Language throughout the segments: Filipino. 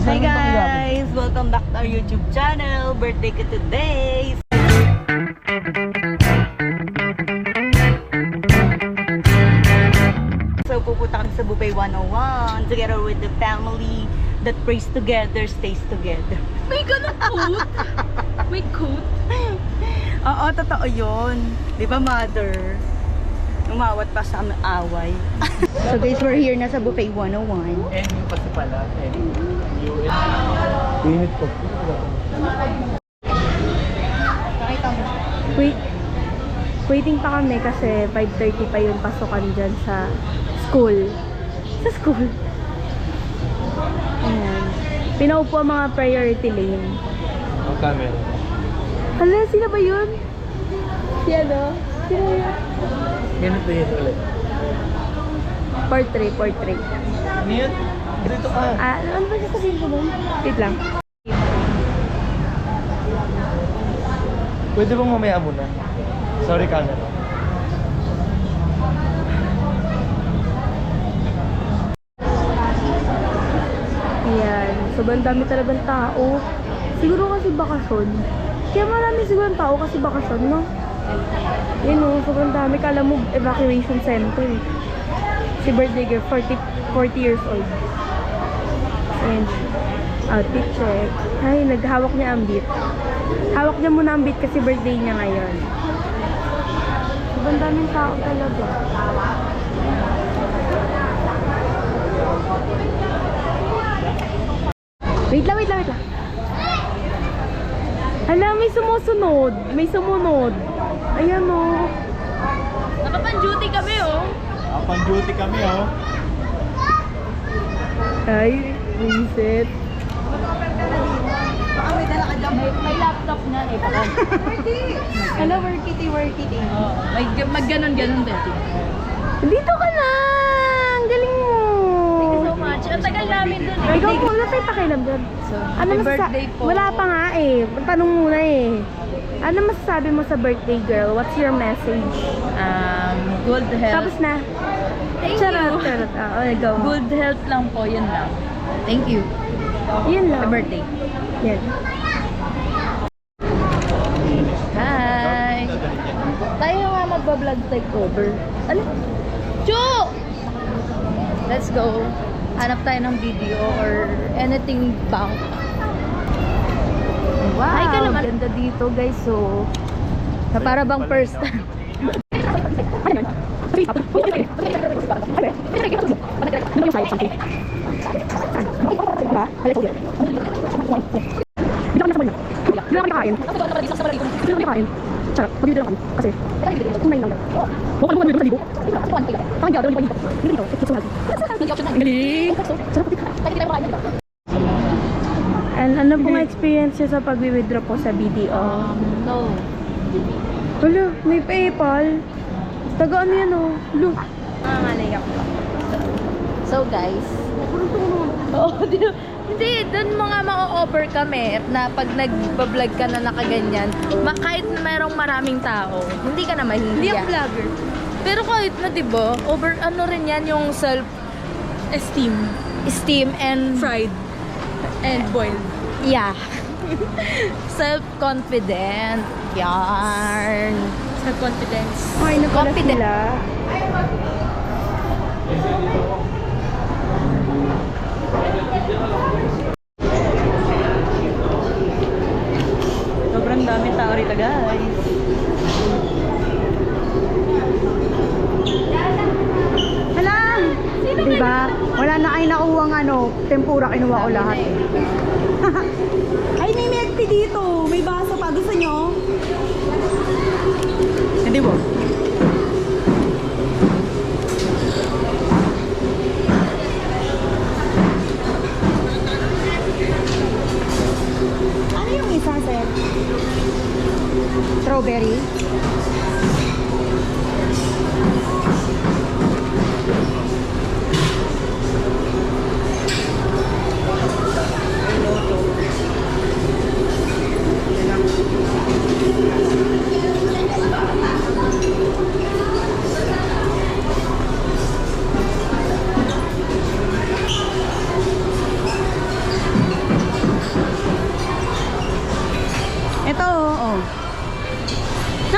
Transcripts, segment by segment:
Hi guys! Welcome back to our YouTube channel. Birthday ko today! So pupunta kami sa Buffet 101 together with the family that prays together, stays together. May ganun quote? May quote? Oo, totoo yun. Di ba, mother? Umawat pa sa away. So guys, we're here na sa Buffet 101. NU kasi pala. NU. Init ko. Waiting pa kami kasi 5:30 pa yung pasokan dyan sa school. Sa school. Ayan. Pinaupo ang mga priority lane. Ang camera. Hala, sino ba yun? Si ano? Sino yun? Ganito yun ulit. Portrait. Ano yun? Dito ka. Ano ba sasabihin ko nun? Wait lang. Pwede bang mamaya muna? Sorry, camera. Ayan. Sobrang dami talagang tao. Siguro kasi bakasyon. Kaya marami siguro ang tao kasi bakasyon, no? Yun o, sobrang dami. Kala mo evacuation center. Si birthday girl, 40 years old. And outfit check. Ay, naghawak niya ang beat. Hawak niya muna ang beat kasi birthday niya ngayon. Sobrang daming tao talaga. Wait lang. Hala, may sumusunod. May sumunod. Ayan o. Nakapan-duty kami, oh. Pang-duty kami, oh. Ay, reset. Baka may dala ka dyan. May laptop na eh. Hello, work it. Mag-ganon din. Dito ka lang! Galing mo! Thank you so much. Ang tagal namin dun. Ikaw po, wala tayong pakialam dyan. So, Ano happy birthday po. Wala pa nga eh. Tanong muna eh. Ano masasabi mo sa birthday girl? What's your message? Good health. Tapos na. Thank Charot. you. Go. Good health lang po, yun lang. Thank you. Yun lang. Happy birthday. Yan. Hi! Tayo nga magbablog takeover. Ano? Chu! Let's go. Hanap tayo ng video or anything bank. Wow. Hi ka naman. Ganda dito guys. So, Sa para bang first time. Charot, mag-video lang kami. Kasi, kumain lang daw. Huwag ka naman sa libo. Parang gagawin pa dito. Hindi dito, it's so healthy. Galing! Sarap. And ano pong experience nyo sa pag-withdraw po sa BDO? No. Hala, may PayPal. Taga ano yan o? Look. Nangangalay ako. So guys. Hindi, dun mga ma-offer kami na pag nag-vlog ka na nakaganyan, kahit mayroong maraming tao, hindi ka na mahihiya. Hindi ako vlogger. Pero kahit na, diba, over ano rin yan yung self-esteem and Fried. And boiled. yeah. Self-confident. Yarn. Self-confidence. Ay, na pala Confident. sila. Sobrang dami tao rito, guys. Hala! Diba? Wala na kayo nakuha ng tempura. Kinuha ko lahat. Ay, may milk tea dito. May baso pa. Gusto nyo? Hindi mo. Ano yung isa, sir? Strawberry?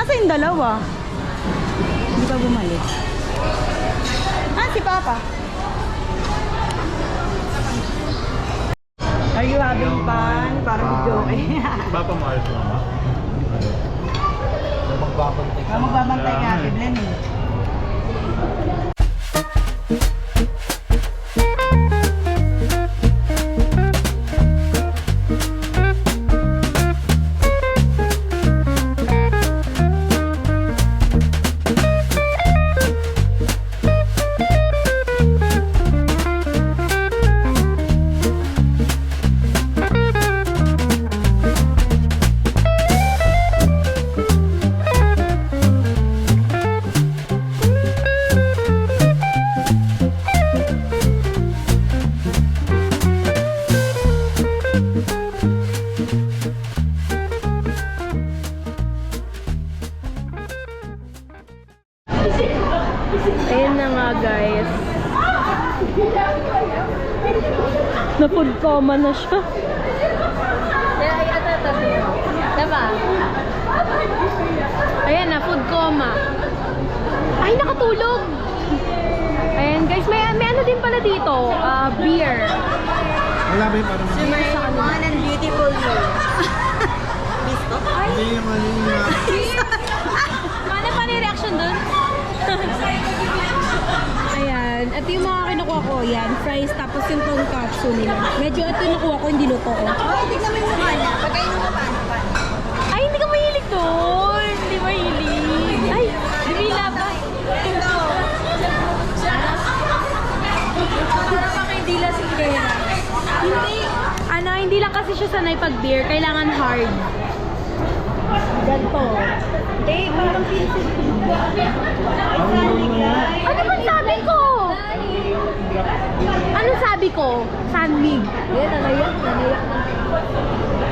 Nasa yung dalawa? Hindi pa bumalik. Ah, si Papa. Are you having fun? Parang video eh. Papa Mars mo. Magbabantay ka. Magbabantay ka, Biblen eh. Ayun na nga guys. Na food coma na siya. Diba? Ayan na, food coma. Ay, nakatulog! Ayan guys, may ano din pala dito. Beer. Wala ba yung parang... One and beautiful you. Hindi yung ano yung... Ano pa yung reaction dun? Ayan, ito yung mga kinukuha ko. Yan, fries tapos yung tonkatsu nila. Medyo ito yung nakuha ko, hindi luto ko. Oh, tignan mo yung mukha niya. Pagkain mo paano. Ay, hindi ka mahilig doon. Hindi mahilig. Ay, dumila pa. Para pa kay Dila Singgera. Hindi lang kasi siya sanay pag beer. Kailangan hard. Ganto. Eh, parang pinsin. Ano ba sabi ko? Ano sabi ko? Sandig. Ayan, nanayak.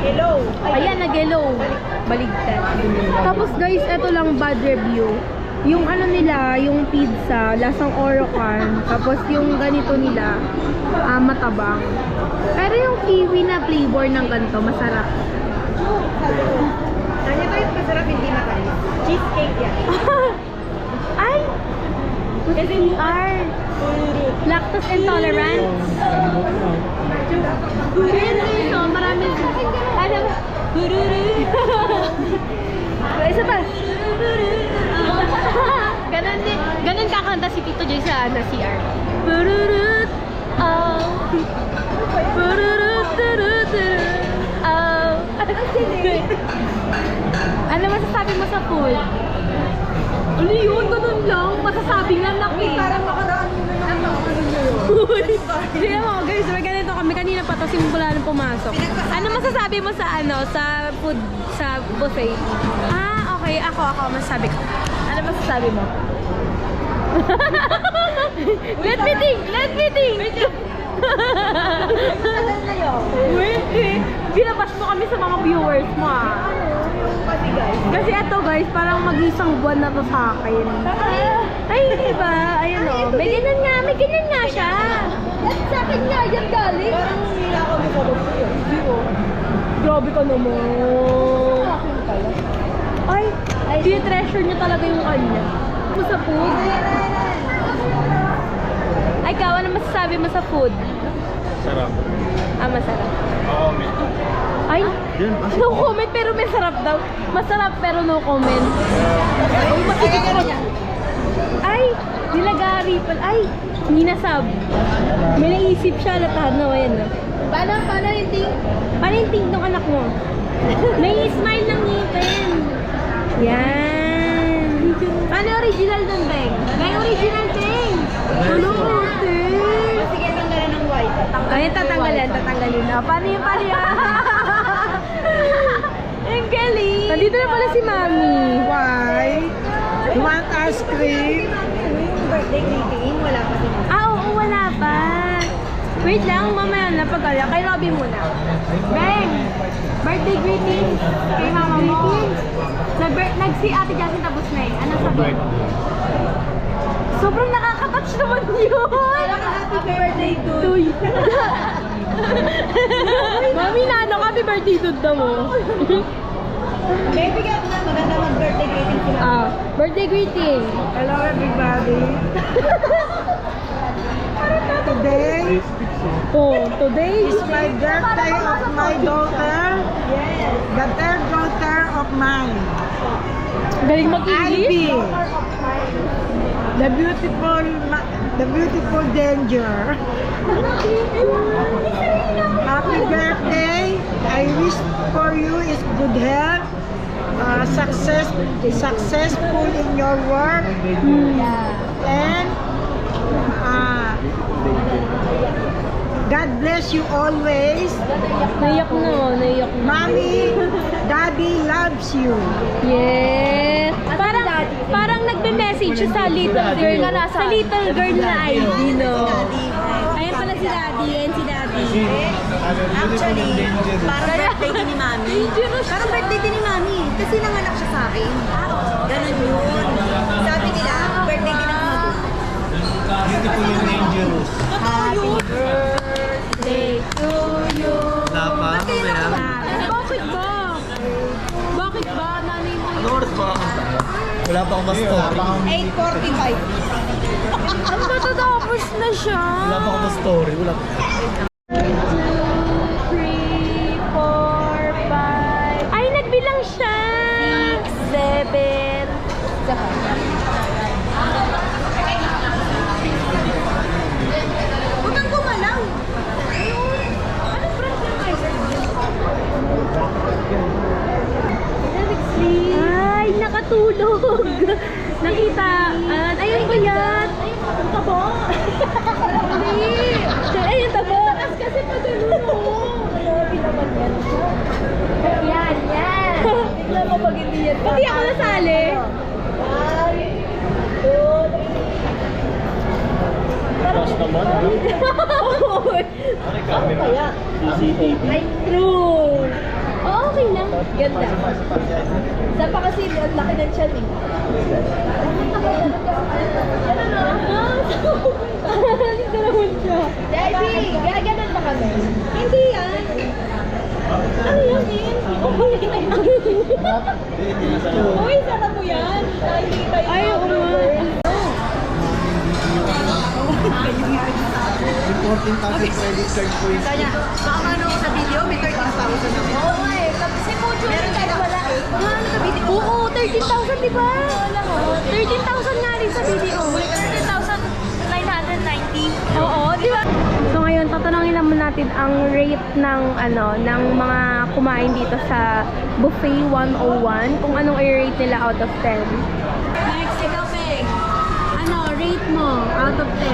Hello. Ayan, nag-hello. Baligtad. Tapos guys, eto lang bad review. Yung ano nila, yung pizza, lasang Orocan. Tapos yung ganito nila, matabang. Pero yung kiwi na flavor ng ganito, masarap. Ano ba yung masarap hindi matalis? Cheesecake yan. Ay! Kasi you are lactose intolerant. So, marami. Ano ba? Isa pa. Ganun kakanta si Tito Joy sa CR. Bururut. Oh. Bururut. Oh. Ano masasabi mo sa food? Ano yun? Ganun lang. Masasabi nga lang eh. Parang makadaan mo na lang ako. Hindi mo, guys. May ganito kami. Kanina pa to simula nang pumasok. Ano masasabi mo sa sa food, sa buffet? Ah, okay. Ako masasabi ko. Ano masasabi mo? Let me think! Wait, binabas mo kami sa mga viewers mo Kasi ito guys, parang mag-isang buwan na to sa akin. Ay, diba? Ayun o. May ganyan nga siya. Sa akin nga yan galing. Parang nila ako sa loob yun. Grabe ka naman. Ay, treasure niya talaga yung kanya. Mo sa food? Ay, ikaw, ano masasabi mo sa food? Sarap. Masarap. Oo, may... Ay, no comment pero may sarap daw. Masarap pero no comment. Ay, nilagari pala. Ay, ninasab. May naisip siya, latahan na. Ayan na. Paano yung ting? Paano yung ting ng anak mo? May smile ng ngipin. Yan. Paano original dun, Beng? May original, Beng. Ano, Beng? Sige, tanggalan ng white. Ay, tatanggalin. Paano yun? Ang galing. Nandito na pala si Mami. Why? You want ice cream? Yung birthday greeting, wala pa din. Oo, wala pa. Wait lang, mamaya na pag-ala. Kay Robby muna. Beng! Birthday greetings kay mama mo. Si Ate Jasmine tapos na eh. Ano sabi? Sobrang nakaka-touch naman yun! Happy birthday to Tuy. Mami na, ano, happy birthday to mo. Baby ka na, maganda mag-birthday greeting sila. Birthday greeting. Hello everybody. Today Oh, today is my birthday of my daughter. Yes. The third daughter of mine. galing mag-English. Ivy. The beautiful danger. Happy birthday. I wish for you is good health. Successful in your work. And God bless you always. Naiyak na, naiyak na. Mommy, Daddy loves you. Yes. Parang nagbe-message siya sa little girl na sa little girl na ID, no? Ayan pala si Daddy, yan si Daddy. Actually, parang birthday din ni Mami. Parang birthday din ni Mami. Kasi nanganak siya sa akin. Ganun yun. Sabi nila, birthday din ng Mami. Beautiful and dangerous. Happy Day to you. Dapat, mamaya. Bakit ba? Bakit ba? Nanay mo Ano oras ba kakanta? Wala pa akong story. 8:45. Ang matatapos na siya. Wala pa akong story. Wala pa. 3, 4, 5. Ay, nagbilang siya. 6, 7. Huwag kang gumalaw. Anong brand ng ice cream? Ay, nakatulog. Nakita. Ayun ba yan? Ang tabo. Hindi. Ay, yung tabo. Kasi pag gano'n, grabe naman yan. Yan, yan. Bigla mo pag hindi yan. Pati ako nasali. Tapos naman, ha? Ano yung camera? CCTV. Ay, true. Oh, okay lang. Ganda. Sa pa kasi, ang laki ng tiyan eh. Ano na? Halit na naman siya. Debbie, gaganan ba kami? Hindi yan. Ano yan, Min? Uy, saka mo yan. Nakikita yung ay, oo nga. Yung 14,000 credit card po yung Kanya, baka ano sa video, may 13,000 ako. Oo eh. Kasi po, meron ka na wala eh. Ano sa video? Oo, 13,000 di ba? Wala mo. 13,000 nga rin sa video. 13,990. Oo, di ba? So ngayon, tatanungin naman natin ang rate ng ng mga kumain dito sa Buffet 101. Kung anong i-rate nila out of 10. Next, ikaw, Peg. Ano, rate mo out of 10?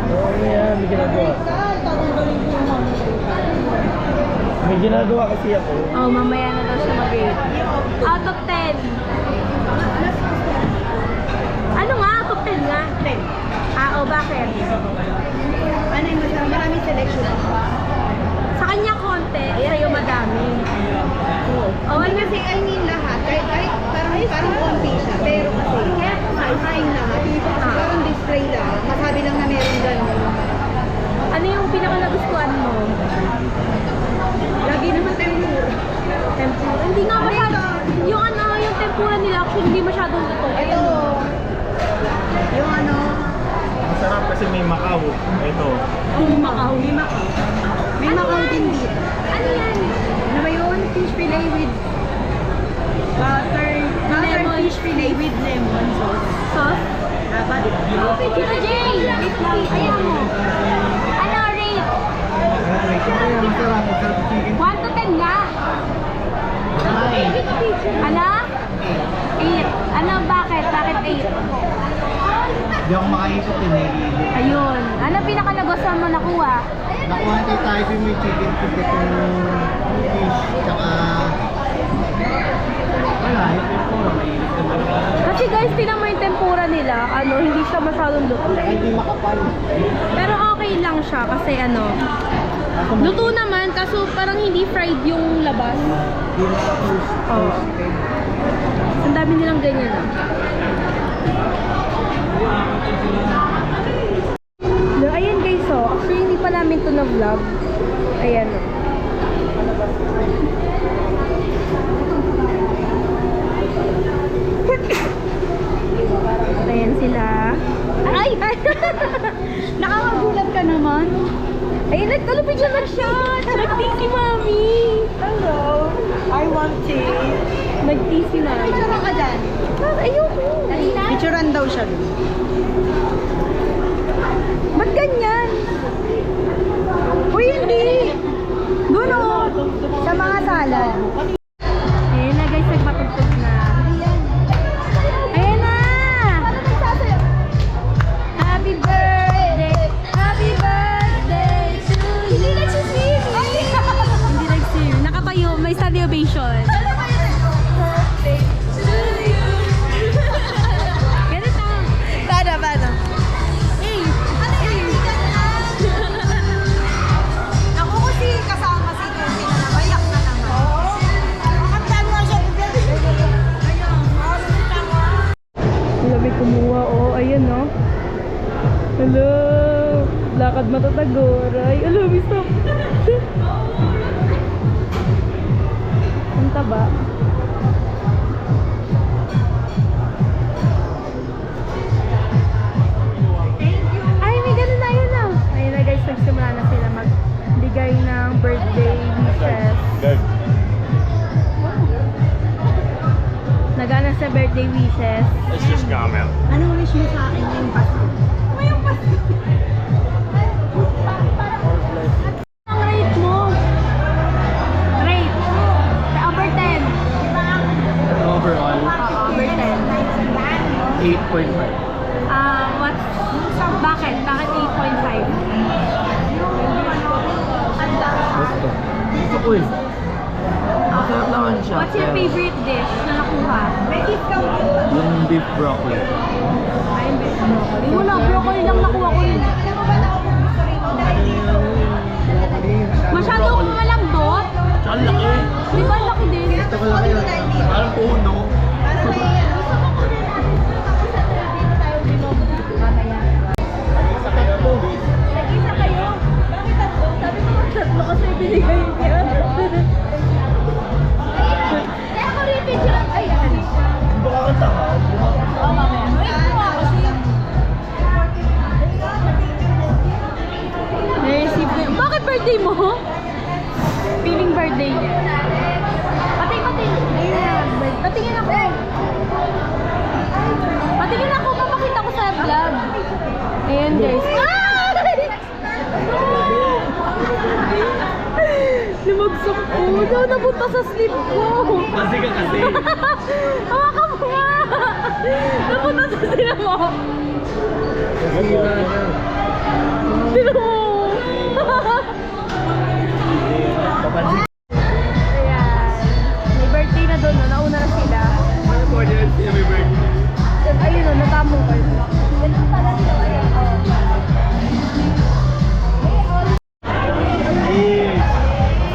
Oo, yan. May ginagawa. May ginagawa kasi ako. Oh, mamaya na daw siya mag-rate. Out of 10. Ano nga? Out of 10 nga? 10. Bakit? Ano yung masarap? Maraming selection. Sa kanya konti, sa'yo madami. Oh, Hindi kasi I mean lahat. Kahit parang konti siya. Pero kasi, kumain lahat. Hindi pa kasi parang display lang. Masabi lang na meron gano'n. ano yung pinaka nagustuhan mo? Lagi naman tempura. Tempura. Hindi nga masyado. Yung yung tempura nila actually hindi masyadong luto. Ito. Yung ano, Masarap kasi may Macau. Ito. Yung Macau. may Macau. May Ano Macau yan? din dito. Ano yan? Ano ba yun? Fish fillet with butter. Butter fish fillet with lemon sauce. Sauce? Dapat. Tita Jay! Ayan mo. Ano rate? Masarap. Masarap chicken. 1 to 10 nga. Ano? 8. Ano, bakit? Bakit 8? Hindi ako makaisip din eh. Ayun. Ano pinaka nagustuhan mo nakuha? Nakuha tayo tayo may chicken food itong fish. Tsaka wala. Yung puro may Kasi guys, tinan mo yung tempura nila. Hindi siya masyadong luto. Tsaka hindi makapal. Pero okay lang siya kasi luto naman kaso parang hindi fried yung labas. Hindi naka-toast. Oo. Ang dami nilang ganyan. No, ayan guys, actually hindi pa namin to na-vlog. Ayan. shot! Nag-tea si Mami! Hello. I want tea. Nag-tea si Mami. Picturean ka dyan. Ayoko. Picturean daw siya. Ba't ganyan? Uy, hindi! Doon o! Sa mga salad. Ayun na guys, nagpatugtog na. Ayan na! Happy birthday! Happy birthday to you! Hindi nagsising! Hindi nagsising. Nakatayo, may standing ovation. Birthday to you! Ganito. Paano? Hey! Ako kasi kasama si Lucy na nabayak na naman. Makantaan mo siya. Lamig kumuha, oh. Ayan, no? Hello! Lakad matatagoray. Hello, stop! Ang taba. Ay, may ganun na yun, ah. Ayun na, guys. Nagsimula na sila magbigay ng birthday wishes. Nagana sa birthday wishes. Let's just calm out. Anong wish mo sa akin ngayong Pasko? Ang rate mo? Rate? Over 10. Overall, Over 10. 8.5. Bakit? Bakit 8.5? Basta. Gusto ko eh. Masarap naman siya. What's your pero favorite dish na nakuha? Yung beef broccoli. Ay, beef broccoli. Wala, broccoli lang nakuha ko yun. Masyado akong malambot. Tsaka laki. Di ba laki din? Ito ko laki. Parang puno. Nag-isa kayo? Bakit tatlo? Sabi ko tatlo kasi binigay niya. Kaya ako rin picture. Ay, Baka kantahan. na-receive ko yun. Bakit birthday mo? Feeling birthday niya. Pating. Patingin ako. Patingin ako, papakita ko sa vlog. Ayan guys. Lumagsak ko. Daw napunta sa sleep ko. Kasi ka kasi. Hawakan mo nga. Napunta sa sleep mo. Kasira na. Sino mo? Papansin. Ayan. May birthday na doon. No? Nauna na sila. Ano po niya? May birthday. Ayun o, natamong ko. Ganun pala nila. Ayan.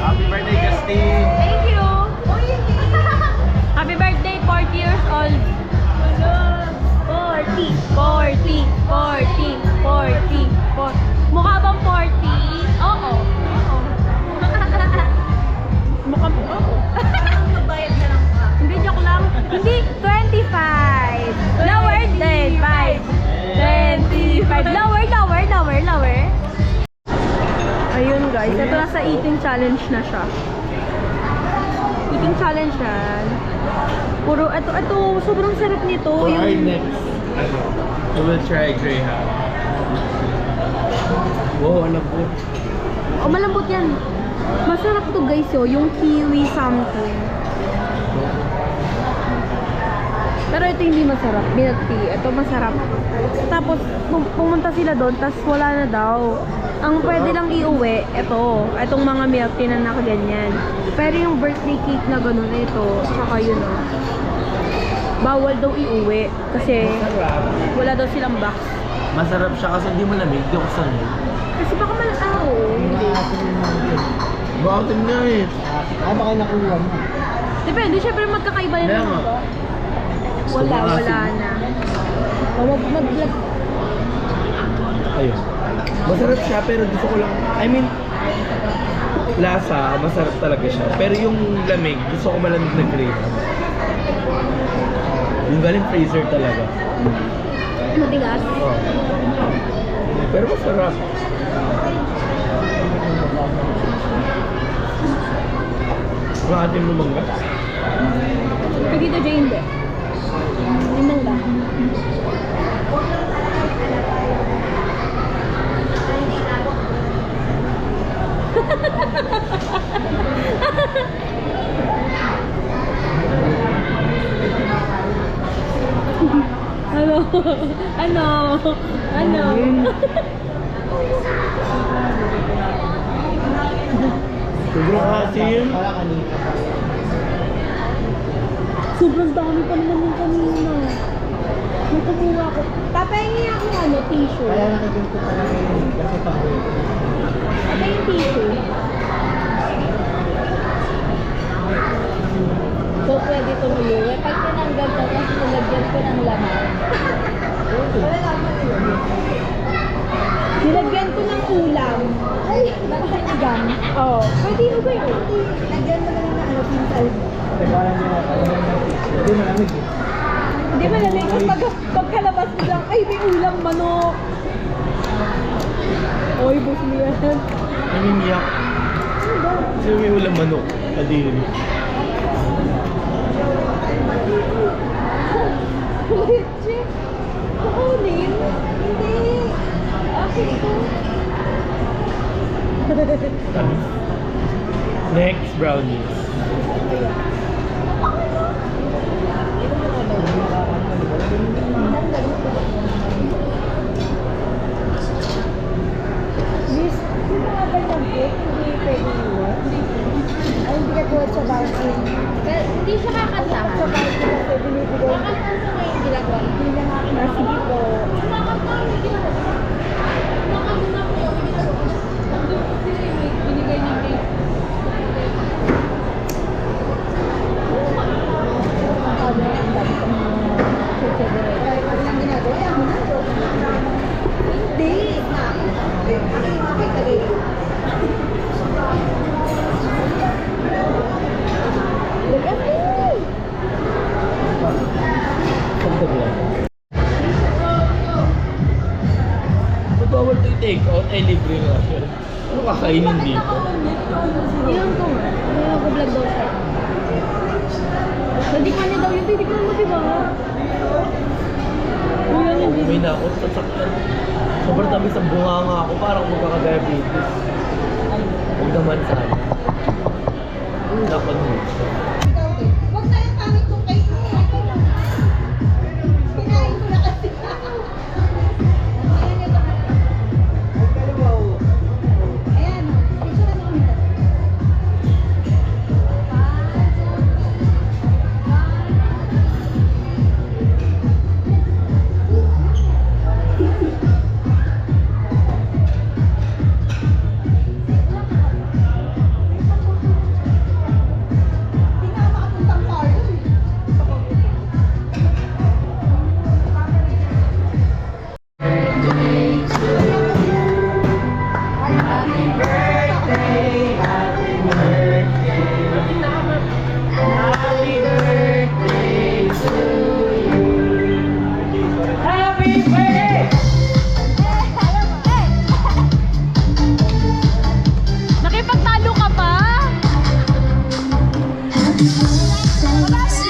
Happy birthday, Justin! Thank you. Happy birthday, 40 years old. 40. Mukha bang 40? Oo. Mukha mo. Magbayad ka lang pa. Hindi, joke lang. Hindi, 25. Lower din. 5. 25. Lower. Ayun guys, ito nasa eating challenge na siya. Eating challenge yan. Puro, ito, sobrang sarap nito. For our next, we will try Greyhound. Wow, alam po. Oh, malambot yan. Masarap to guys yung kiwi something. Pero ito hindi masarap, milk tea. Ito masarap. Tapos pumunta sila doon, tapos wala na daw. Ang pwede lang iuwi, itong mga milk tea na nakaganyan. Pero yung birthday cake na ganun, ito, tsaka yun bawal daw iuwi. Kasi wala daw silang box. Masarap siya kasi hindi mo lamig, hindi ako sanay. Kasi baka hindi. Bakit nga eh? Ano kayo nakuha mo? Depende, syempre magkakaiba na Kaya naman nga. to. Wala na. Mag-vlog. Ayun. Masarap siya pero gusto ko lang, I mean, lasa, masarap talaga siya. Pero yung lamig, gusto ko malamig na Greyhound. Yung galing freezer talaga. Matigas. Oh. Pero masarap. Wala ating lumangga. Pag dito, Jay, hindi. Yun lang. Ano? Ano? Ano? Sobrang asim. Wala kanina. Sobrang dami pa naman yung kanina. May kumuha ko. Papahingi ako ng ano, tissue. Kaya nakaganto talaga yun. Kasi pahuli. Ano yung tissue? So, pwede tumuloy. Pag tinanggal ko, tapos nilagyan ko ng laman. Nilagyan ko ng ulam. Ay, nakakinigang. Oo. Pwede mo ba yun? Lagyan mo lang na ano, pintal. Kasi parang hindi malamig eh. Hindi ba nalang tapos pagkalabas mo lang, ay may ulam manok. Oy, boss mo yan. Naniniyak. Kasi may ulam manok. Kadiri. Legit. Kukunin? Hindi. Akin ito. Next, brownies. Miss, sino nga ba yung cake? Hindi pwede iwan? Ay, hindi ka tulad sa bouncing. Hindi siya kakantahan. Sa bouncing kasi binibigay. Kakantahan sa ngayon ginagawa. Hindi na nga sige po. Binigay ng cake. Hindi. Pagdag lang. Ba't bawal ito i-take out? Ay, libre nga siya. Ano kakainin dito? Iyon ko nga. Iyon ko vlog daw siya. Hindi ka niya daw yung titignan mo, di ba? Kuya, hindi. May nakot sa sakyan. Sobrang tabi sa bunganga ako. Parang magkaka-diabetes. Huwag naman sana. Dapat mo. Huwag na yung pangit kong cake mo. Kinain ko na kasi. Ayan, ito. Ayan, picture na kami. Hindi na makapuntang party. Nakipagtalo ka pa?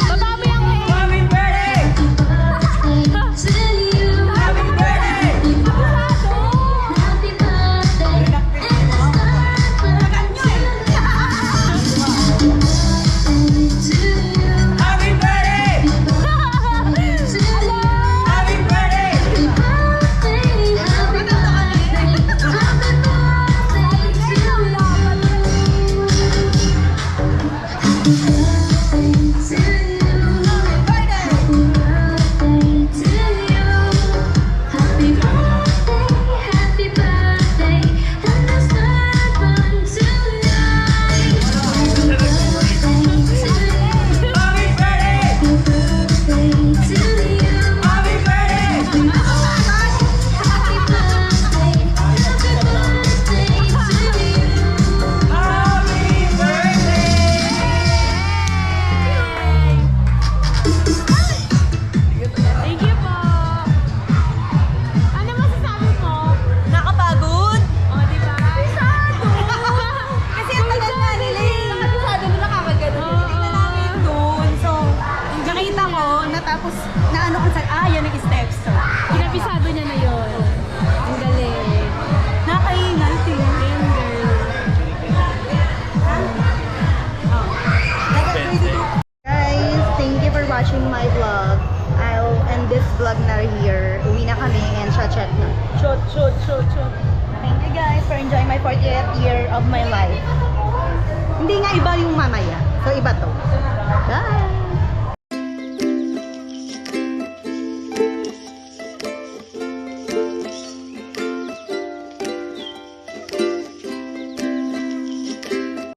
Baba mo yung Happy birthday! Happy birthday! Happy birthday! Happy birthday! Tapos, naano ko sa, yan ang steps. So, Pinapisado niya na yun. Ang galing. nakaingal, tingin. Guys, thank you for watching my vlog. I'll end this vlog na here. Uwi na kami and chat na. Shot. Thank you guys for enjoying my 40th year of my life. Hindi nga iba yung mamaya. So, iba to. Bye!